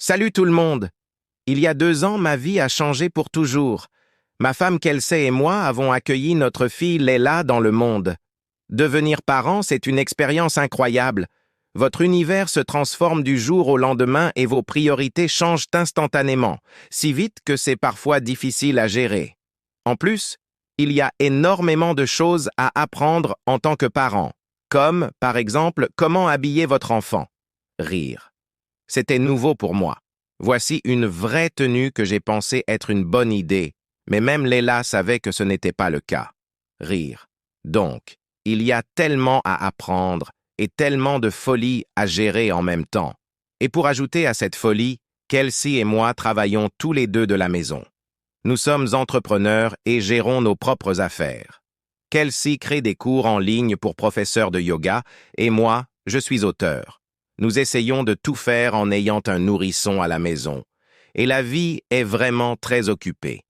Salut tout le monde! Il y a 2 ans, ma vie a changé pour toujours. Ma femme Kelsey et moi avons accueilli notre fille Leila dans le monde. Devenir parent, c'est une expérience incroyable. Votre univers se transforme du jour au lendemain et vos priorités changent instantanément, si vite que c'est parfois difficile à gérer. En plus, il y a énormément de choses à apprendre en tant que parent, comme, par exemple, comment habiller votre enfant. Rire. C'était nouveau pour moi. Voici une vraie tenue que j'ai pensé être une bonne idée, mais même Leila savait que ce n'était pas le cas. Rire. Donc, il y a tellement à apprendre et tellement de folie à gérer en même temps. Et pour ajouter à cette folie, Kelsey et moi travaillons tous les deux de la maison. Nous sommes entrepreneurs et gérons nos propres affaires. Kelsey crée des cours en ligne pour professeurs de yoga et moi, je suis auteur. Nous essayons de tout faire en ayant un nourrisson à la maison. Et la vie est vraiment très occupée.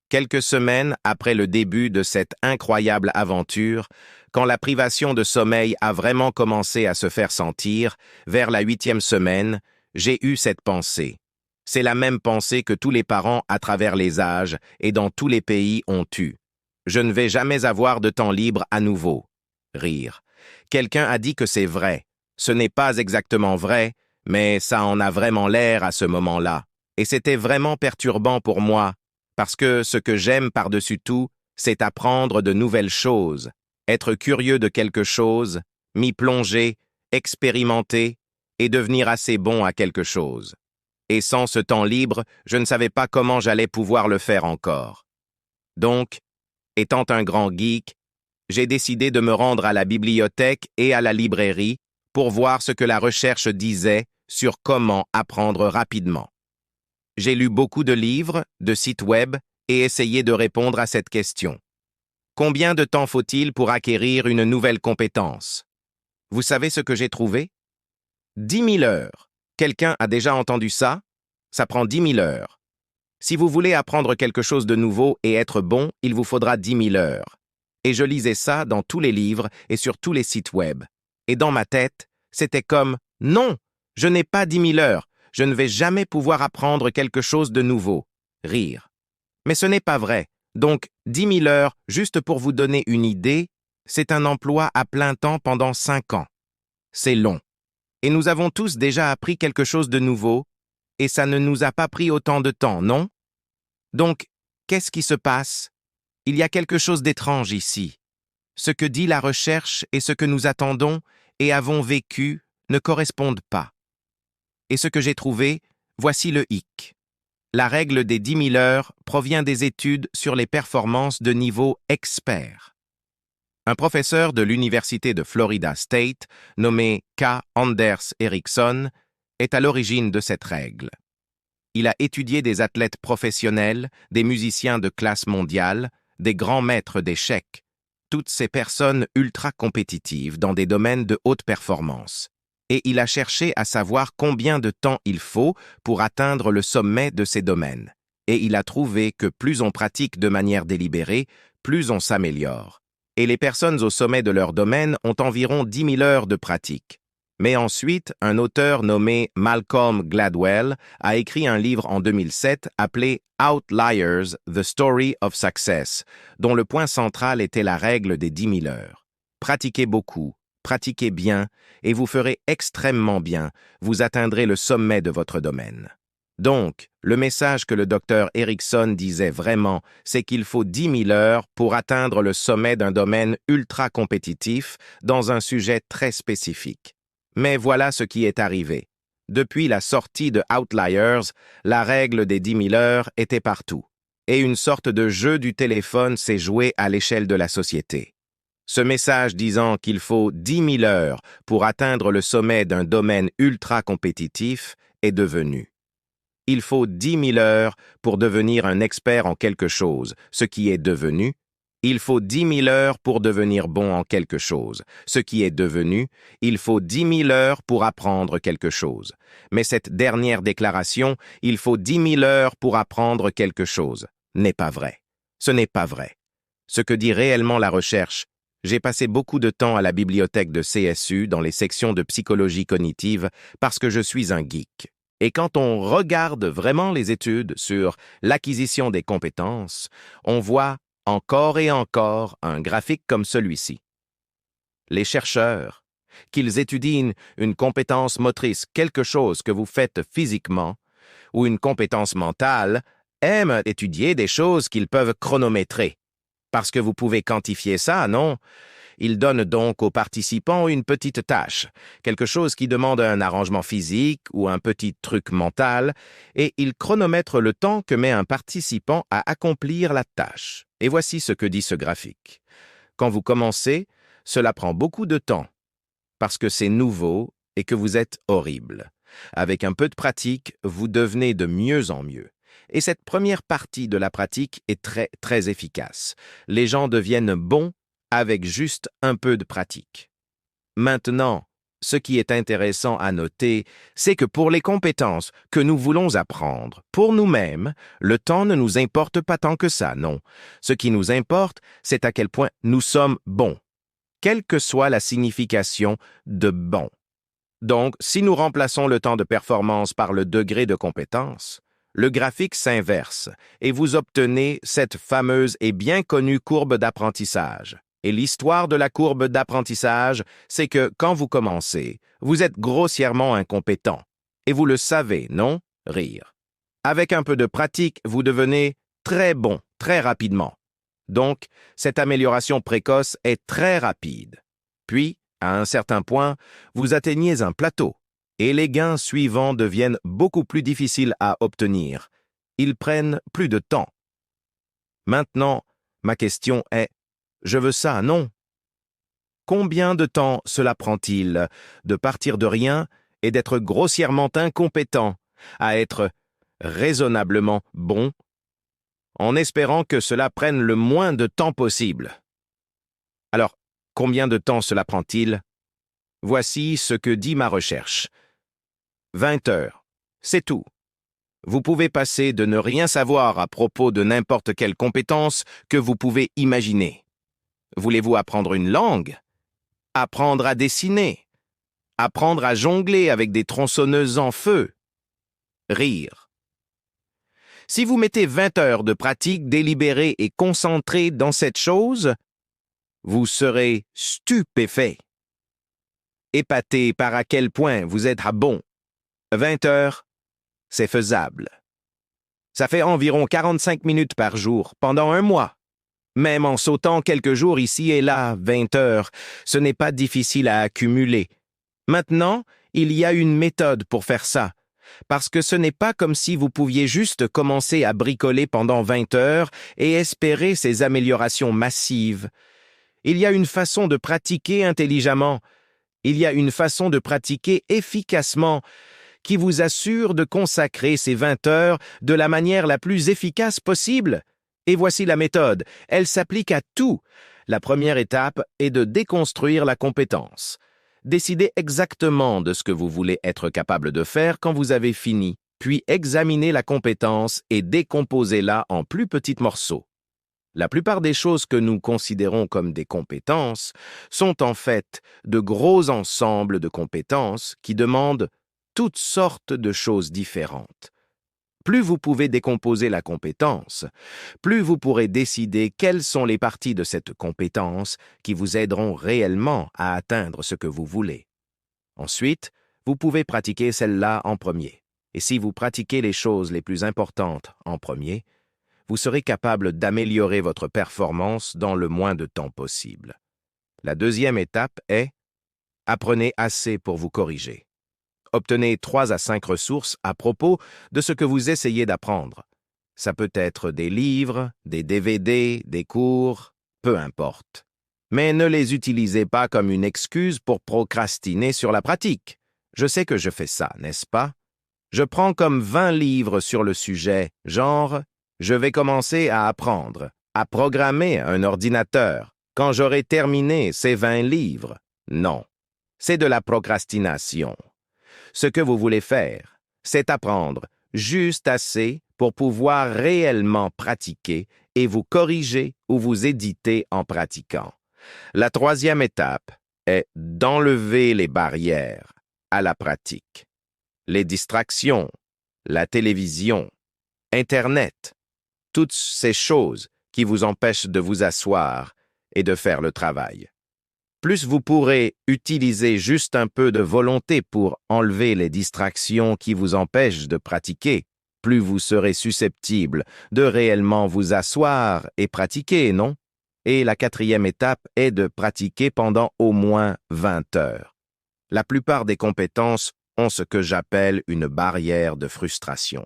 Quelques semaines après le début de cette incroyable aventure, quand la privation de sommeil a vraiment commencé à se faire sentir, vers la 8e semaine, j'ai eu cette pensée. C'est la même pensée que tous les parents à travers les âges et dans tous les pays ont eue. Je ne vais jamais avoir de temps libre à nouveau. Rire. Quelqu'un a dit que c'est vrai. Ce n'est pas exactement vrai, mais ça en a vraiment l'air à ce moment-là. Et c'était vraiment perturbant pour moi, parce que ce que j'aime par-dessus tout, c'est apprendre de nouvelles choses, être curieux de quelque chose, m'y plonger, expérimenter et devenir assez bon à quelque chose. Et sans ce temps libre, je ne savais pas comment j'allais pouvoir le faire encore. Donc, étant un grand geek, j'ai décidé de me rendre à la bibliothèque et à la librairie pour voir ce que la recherche disait sur comment apprendre rapidement. J'ai lu beaucoup de livres, de sites web et essayé de répondre à cette question. Combien de temps faut-il pour acquérir une nouvelle compétence? Vous savez ce que j'ai trouvé? 10 000 heures. Quelqu'un a déjà entendu ça? Ça prend 10 000 heures. Si vous voulez apprendre quelque chose de nouveau et être bon, il vous faudra 10 000 heures. Et je lisais ça dans tous les livres et sur tous les sites web. Et dans ma tête, c'était comme « Non, je n'ai pas 10 000 heures, je ne vais jamais pouvoir apprendre quelque chose de nouveau. » Rire. Mais ce n'est pas vrai. Donc, 10 000 heures, juste pour vous donner une idée, c'est un emploi à plein temps pendant 5 ans. C'est long. Et nous avons tous déjà appris quelque chose de nouveau, et ça ne nous a pas pris autant de temps, non? Donc, qu'est-ce qui se passe? Il y a quelque chose d'étrange ici. Ce que dit la recherche et ce que nous attendons et avons vécu ne correspondent pas. Et ce que j'ai trouvé, voici le hic. La règle des 10 000 heures provient des études sur les performances de niveau expert. Un professeur de l'Université de Florida State, nommé K. Anders Ericsson, est à l'origine de cette règle. Il a étudié des athlètes professionnels, des musiciens de classe mondiale, des grands maîtres d'échecs, toutes ces personnes ultra compétitives dans des domaines de haute performance. Et il a cherché à savoir combien de temps il faut pour atteindre le sommet de ces domaines. Et il a trouvé que plus on pratique de manière délibérée, plus on s'améliore. Et les personnes au sommet de leur domaine ont environ 10 000 heures de pratique. Mais ensuite, un auteur nommé Malcolm Gladwell a écrit un livre en 2007 appelé Outliers, The Story of Success, dont le point central était la règle des 10 000 heures. Pratiquez beaucoup, pratiquez bien, et vous ferez extrêmement bien, vous atteindrez le sommet de votre domaine. Donc, le message que le docteur Ericsson disait vraiment, c'est qu'il faut 10 000 heures pour atteindre le sommet d'un domaine ultra compétitif dans un sujet très spécifique. Mais voilà ce qui est arrivé. Depuis la sortie de Outliers, la règle des 10 000 heures était partout. Et une sorte de jeu du téléphone s'est joué à l'échelle de la société. Ce message disant qu'il faut 10 000 heures pour atteindre le sommet d'un domaine ultra compétitif est devenu. Il faut 10 000 heures pour devenir un expert en quelque chose, ce qui est devenu. Il faut 10 000 heures pour devenir bon en quelque chose, ce qui est devenu. Il faut 10 000 heures pour apprendre quelque chose. Mais cette dernière déclaration, il faut 10 000 heures pour apprendre quelque chose, n'est pas vrai. Ce n'est pas vrai. Ce que dit réellement la recherche, j'ai passé beaucoup de temps à la bibliothèque de CSU dans les sections de psychologie cognitive parce que je suis un geek. Et quand on regarde vraiment les études sur l'acquisition des compétences, on voit encore et encore un graphique comme celui-ci. Les chercheurs, qu'ils étudient une compétence motrice, quelque chose que vous faites physiquement, ou une compétence mentale, aiment étudier des choses qu'ils peuvent chronométrer. Parce que vous pouvez quantifier ça, non? Ils donnent donc aux participants une petite tâche, quelque chose qui demande un arrangement physique ou un petit truc mental, et ils chronomètrent le temps que met un participant à accomplir la tâche. Et voici ce que dit ce graphique. Quand vous commencez, cela prend beaucoup de temps, parce que c'est nouveau et que vous êtes horrible. Avec un peu de pratique, vous devenez de mieux en mieux. Et cette première partie de la pratique est très, très efficace. Les gens deviennent bons avec juste un peu de pratique. Maintenant, ce qui est intéressant à noter, c'est que pour les compétences que nous voulons apprendre, pour nous-mêmes, le temps ne nous importe pas tant que ça, non. Ce qui nous importe, c'est à quel point nous sommes bons, quelle que soit la signification de bon. Donc, si nous remplaçons le temps de performance par le degré de compétence, le graphique s'inverse et vous obtenez cette fameuse et bien connue courbe d'apprentissage. Et l'histoire de la courbe d'apprentissage, c'est que quand vous commencez, vous êtes grossièrement incompétent. Et vous le savez, non? Rire. Avec un peu de pratique, vous devenez très bon, très rapidement. Donc, cette amélioration précoce est très rapide. Puis, à un certain point, vous atteignez un plateau, et les gains suivants deviennent beaucoup plus difficiles à obtenir. Ils prennent plus de temps. Maintenant, ma question est, je veux ça, non? Combien de temps cela prend-il de partir de rien et d'être grossièrement incompétent à être raisonnablement bon, en espérant que cela prenne le moins de temps possible? Alors, combien de temps cela prend-il? Voici ce que dit ma recherche. 20 heures, c'est tout. Vous pouvez passer de ne rien savoir à propos de n'importe quelle compétence que vous pouvez imaginer. Voulez-vous apprendre une langue? Apprendre à dessiner? Apprendre à jongler avec des tronçonneuses en feu? Rire. Si vous mettez 20 heures de pratique délibérée et concentrée dans cette chose, vous serez stupéfait. Épaté par à quel point vous êtes bon. 20 heures, c'est faisable. Ça fait environ 45 minutes par jour pendant un mois. Même en sautant quelques jours ici et là, 20 heures, ce n'est pas difficile à accumuler. Maintenant, il y a une méthode pour faire ça, parce que ce n'est pas comme si vous pouviez juste commencer à bricoler pendant 20 heures et espérer ces améliorations massives. Il y a une façon de pratiquer intelligemment. Il y a une façon de pratiquer efficacement qui vous assure de consacrer ces 20 heures de la manière la plus efficace possible. Et voici la méthode. Elle s'applique à tout. La première étape est de déconstruire la compétence. Décidez exactement de ce que vous voulez être capable de faire quand vous avez fini, puis examinez la compétence et décomposez-la en plus petits morceaux. La plupart des choses que nous considérons comme des compétences sont en fait de gros ensembles de compétences qui demandent toutes sortes de choses différentes. Plus vous pouvez décomposer la compétence, plus vous pourrez décider quelles sont les parties de cette compétence qui vous aideront réellement à atteindre ce que vous voulez. Ensuite, vous pouvez pratiquer celle-là en premier. Et si vous pratiquez les choses les plus importantes en premier, vous serez capable d'améliorer votre performance dans le moins de temps possible. La deuxième étape est « Apprenez assez pour vous corriger ». Obtenez 3 à 5 ressources à propos de ce que vous essayez d'apprendre. Ça peut être des livres, des DVD, des cours, peu importe. Mais ne les utilisez pas comme une excuse pour procrastiner sur la pratique. Je sais que je fais ça, n'est-ce pas? Je prends comme 20 livres sur le sujet, genre « Je vais commencer à apprendre, à programmer un ordinateur quand j'aurai terminé ces 20 livres. » Non, c'est de la procrastination. Ce que vous voulez faire, c'est apprendre juste assez pour pouvoir réellement pratiquer et vous corriger ou vous éditer en pratiquant. La troisième étape est d'enlever les barrières à la pratique. les distractions, la télévision, Internet, toutes ces choses qui vous empêchent de vous asseoir et de faire le travail. Plus vous pourrez utiliser juste un peu de volonté pour enlever les distractions qui vous empêchent de pratiquer, plus vous serez susceptible de réellement vous asseoir et pratiquer, non? Et la quatrième étape est de pratiquer pendant au moins 20 heures. La plupart des compétences ont ce que j'appelle une barrière de frustration.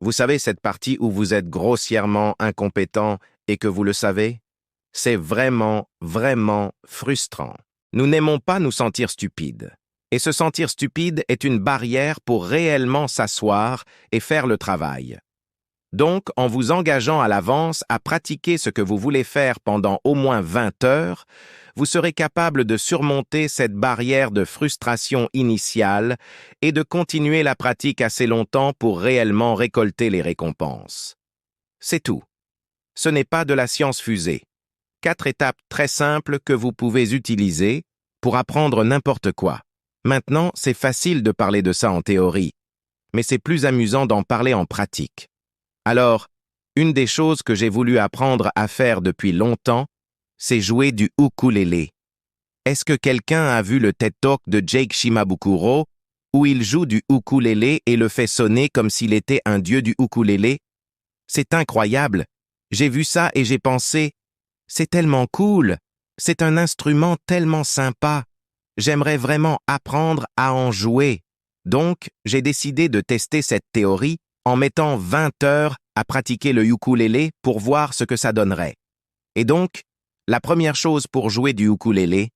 Vous savez cette partie où vous êtes grossièrement incompétent et que vous le savez? C'est vraiment, vraiment frustrant. Nous n'aimons pas nous sentir stupides. Et se sentir stupide est une barrière pour réellement s'asseoir et faire le travail. Donc, en vous engageant à l'avance à pratiquer ce que vous voulez faire pendant au moins 20 heures, vous serez capable de surmonter cette barrière de frustration initiale et de continuer la pratique assez longtemps pour réellement récolter les récompenses. C'est tout. Ce n'est pas de la science fusée. 4 étapes très simples que vous pouvez utiliser pour apprendre n'importe quoi. Maintenant, c'est facile de parler de ça en théorie, mais c'est plus amusant d'en parler en pratique. Alors, une des choses que j'ai voulu apprendre à faire depuis longtemps, c'est jouer du ukulélé. Est-ce que quelqu'un a vu le TED Talk de Jake Shimabukuro, où il joue du ukulélé et le fait sonner comme s'il était un dieu du ukulélé? C'est incroyable. J'ai vu ça et j'ai pensé, c'est tellement cool, c'est un instrument tellement sympa. J'aimerais vraiment apprendre à en jouer. Donc, j'ai décidé de tester cette théorie en mettant 20 heures à pratiquer le ukulélé pour voir ce que ça donnerait. Et donc, la première chose pour jouer du ukulélé,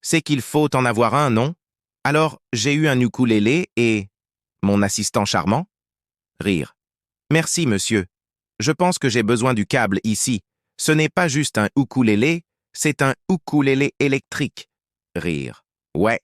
c'est qu'il faut en avoir un, non? Alors, j'ai eu un ukulélé et... Mon assistant charmant? Rire. Merci, monsieur. Je pense que j'ai besoin du câble ici. Ce n'est pas juste un ukulélé, c'est un ukulélé électrique. Rire. Ouais.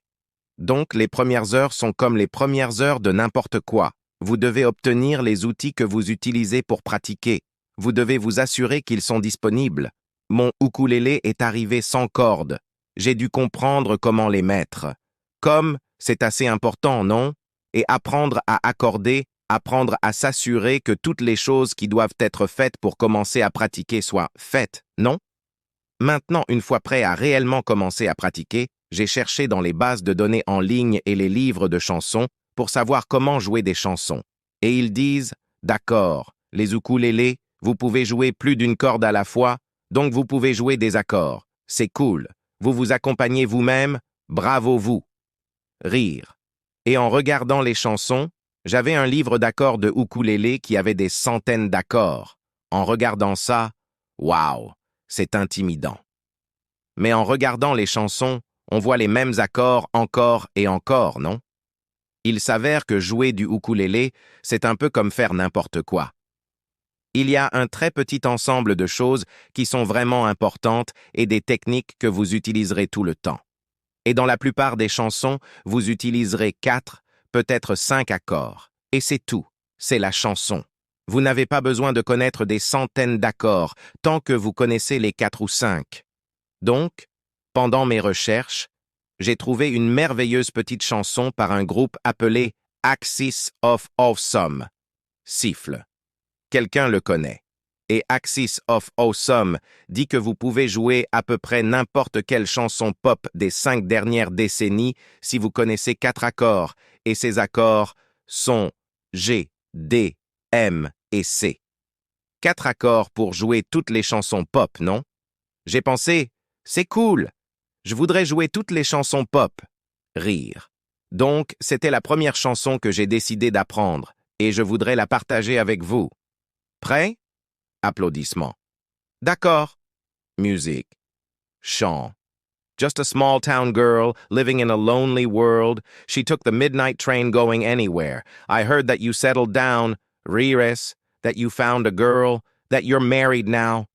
Donc, les premières heures sont comme les premières heures de n'importe quoi. Vous devez obtenir les outils que vous utilisez pour pratiquer. Vous devez vous assurer qu'ils sont disponibles. Mon ukulélé est arrivé sans corde. J'ai dû comprendre comment les mettre. Comme, c'est assez important, non? Et apprendre à accorder, apprendre à s'assurer que toutes les choses qui doivent être faites pour commencer à pratiquer soient faites, non? Maintenant, une fois prêt à réellement commencer à pratiquer, j'ai cherché dans les bases de données en ligne et les livres de chansons pour savoir comment jouer des chansons. Et ils disent, d'accord, les ukulélés, vous pouvez jouer plus d'une corde à la fois, donc vous pouvez jouer des accords. C'est cool. Vous vous accompagnez vous-même, bravo vous. Rire. Et en regardant les chansons, j'avais un livre d'accords de ukulélé qui avait des centaines d'accords. En regardant ça, waouh, c'est intimidant. Mais en regardant les chansons, on voit les mêmes accords encore et encore, non? Il s'avère que jouer du ukulélé, c'est un peu comme faire n'importe quoi. Il y a un très petit ensemble de choses qui sont vraiment importantes et des techniques que vous utiliserez tout le temps. Et dans la plupart des chansons, vous utiliserez 4, peut-être 5 accords. Et c'est tout. C'est la chanson. Vous n'avez pas besoin de connaître des centaines d'accords tant que vous connaissez les 4 ou 5. Donc, pendant mes recherches, j'ai trouvé une merveilleuse petite chanson par un groupe appelé Axis of Awesome. Siffle. Quelqu'un le connaît. Et Axis of Awesome dit que vous pouvez jouer à peu près n'importe quelle chanson pop des 5 dernières décennies si vous connaissez 4 accords, et ces accords sont G, D, M et C. 4 accords pour jouer toutes les chansons pop, non? J'ai pensé, c'est cool. Je voudrais jouer toutes les chansons pop. Rire. Donc, c'était la première chanson que j'ai décidé d'apprendre, et je voudrais la partager avec vous. Prêt? Applaudissements. D'accord. Musique. Chant. Just a small town girl, living in a lonely world. She took the midnight train going anywhere. I heard that you settled down, Rires, that you found a girl, that you're married now.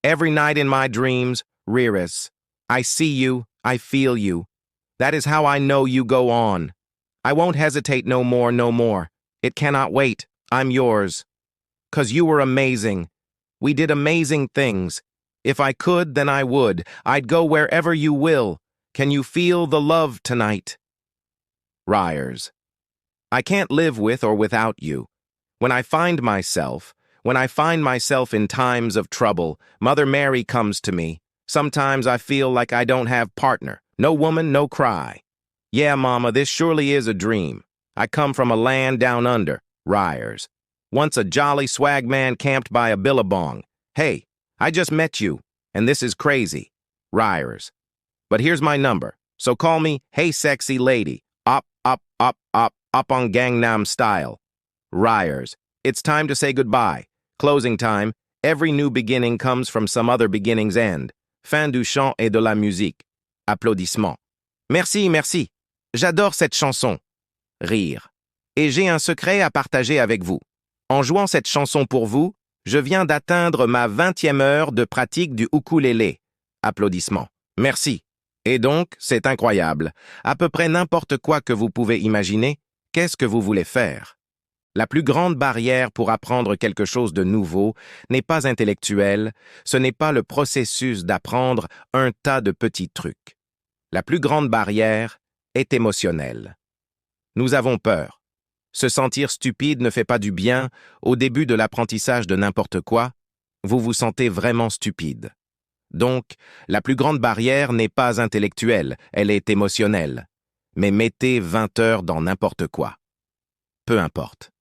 Every night in my dreams, Rires. I see you, I feel you. That is how I know you go on. I won't hesitate no more, no more. It cannot wait. I'm yours. 'Cause you were amazing. We did amazing things. If I could, then I would. I'd go wherever you will. Can you feel the love tonight? Ryers. I can't live with or without you. When I find myself in times of trouble, Mother Mary comes to me. Sometimes I feel like I don't have partner. No woman, no cry. Yeah, Mama, this surely is a dream. I come from a land down under, Ryers. Once a jolly swag man camped by a billabong. Hey, I just met you, and this is crazy. Ryers. But here's my number, so call me Hey Sexy Lady. Up on Gangnam Style. Ryers. It's time to say goodbye. Closing time. Every new beginning comes from some other beginning's end. Fin du chant et de la musique. Applaudissements. Merci, merci. J'adore cette chanson. Rire. Et j'ai un secret à partager avec vous. En jouant cette chanson pour vous, je viens d'atteindre ma 20e heure de pratique du ukulélé. Applaudissements. Merci. Et donc, c'est incroyable. À peu près n'importe quoi que vous pouvez imaginer, qu'est-ce que vous voulez faire? La plus grande barrière pour apprendre quelque chose de nouveau n'est pas intellectuelle, ce n'est pas le processus d'apprendre un tas de petits trucs. La plus grande barrière est émotionnelle. Nous avons peur. Se sentir stupide ne fait pas du bien. Au début de l'apprentissage de n'importe quoi, vous vous sentez vraiment stupide. Donc, la plus grande barrière n'est pas intellectuelle, elle est émotionnelle. Mais mettez 20 heures dans n'importe quoi. Peu importe.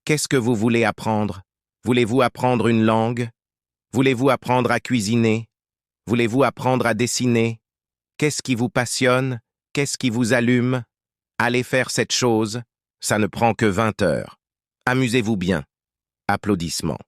Qu'est-ce que vous voulez apprendre? Voulez-vous apprendre une langue? Voulez-vous apprendre à cuisiner? Voulez-vous apprendre à dessiner? Qu'est-ce qui vous passionne? Qu'est-ce qui vous allume? Allez faire cette chose, ça ne prend que 20 heures. Amusez-vous bien. Applaudissements.